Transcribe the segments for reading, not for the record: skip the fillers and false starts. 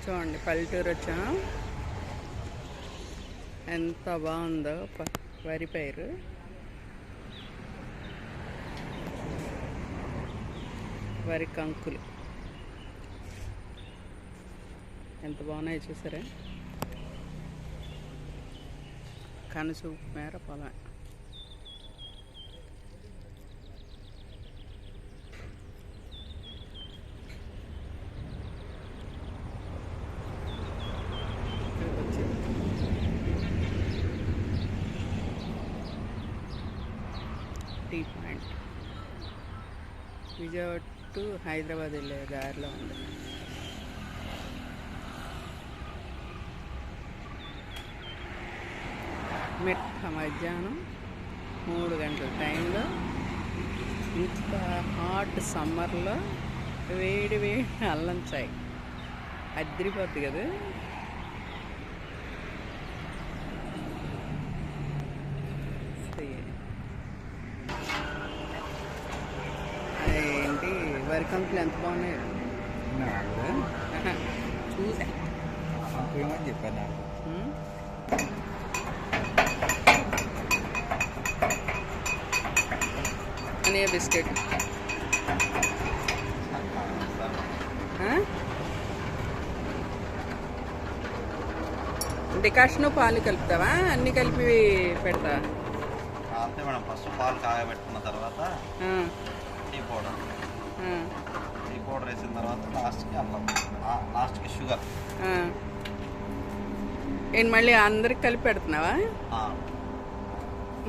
చూడండి పల్లెటూరు వచ్చాం, ఎంత బాగుందో వరి పైరు. వరి కంకులు ఎంత బాగున్నాయో చూసారా. కనుసూపు మేర పొలం. T point Vijayawada to Hyderabad వెళ్ళే దారిలో ఉంది. మిట్ట మధ్యాహ్నం 3 గంటల టైంలో ఇంత హాట్ సమ్మర్లో వేడి వేడి అల్లం చాయ్ అదిరిపోద్ది కదా. ఏంటి వరి కంకులు ఎంత బాగున్నాయి చూసా చెప్పాను. అనే బిస్కెట్ డికాషన్ పాలు కలుపుతావా? అన్ని కలిపి పెడతా అంతే మేడం. ఫస్ట్ పాలు కాగబెట్టుకున్న తర్వాత టీ పౌడర్ వేసిన తర్వాత లాస్ట్కి అల్లం, లాస్ట్కి షుగర్. ఏంటి మళ్ళీ అందరికి కలిపి పెడుతున్నావా?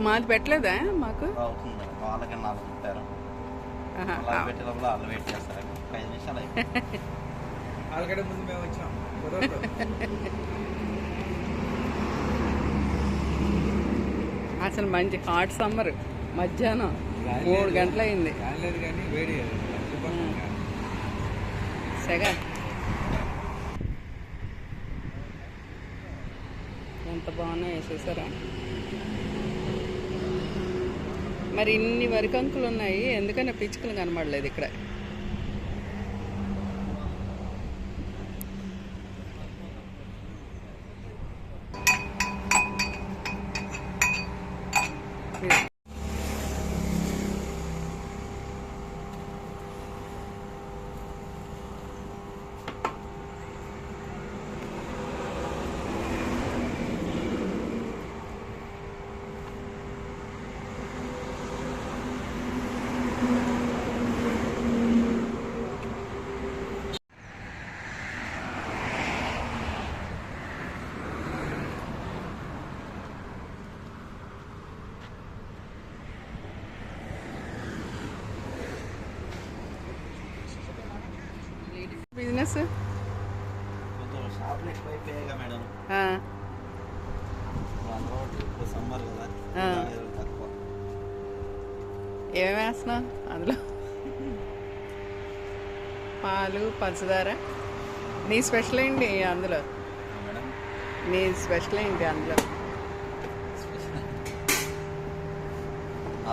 మాది పెట్టలేదా? మాకు అవుతుంది మేడం. వాళ్ళకి 4 పెట్టారు. పెట్టే లోపల వాళ్ళు వెయిట్ చేస్తారు. 5 నిమిషాలు అయిపోయింది. ముందు మేము వచ్చాం. అసలు మంచి హాట్ సమ్మర్ మధ్యాహ్నం 3 గంటలు అయింది. సెగ ఎంత బాగున్నాయి వేసేసారా. మరి ఇన్ని వరికంకులు ఉన్నాయి, ఎందుకన్నా పిచ్చుకలు కనబడలేదు ఇక్కడ. బిజినెస్ ఏమేమి వేస్తున్నావు అందులో? పాలు, పంచదార. నీ స్పెషల్ ఏంటి అందులో? నీ స్పెషల్ ఏంటి అందులో?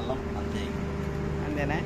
అల్లం అంతే. అంతేనా?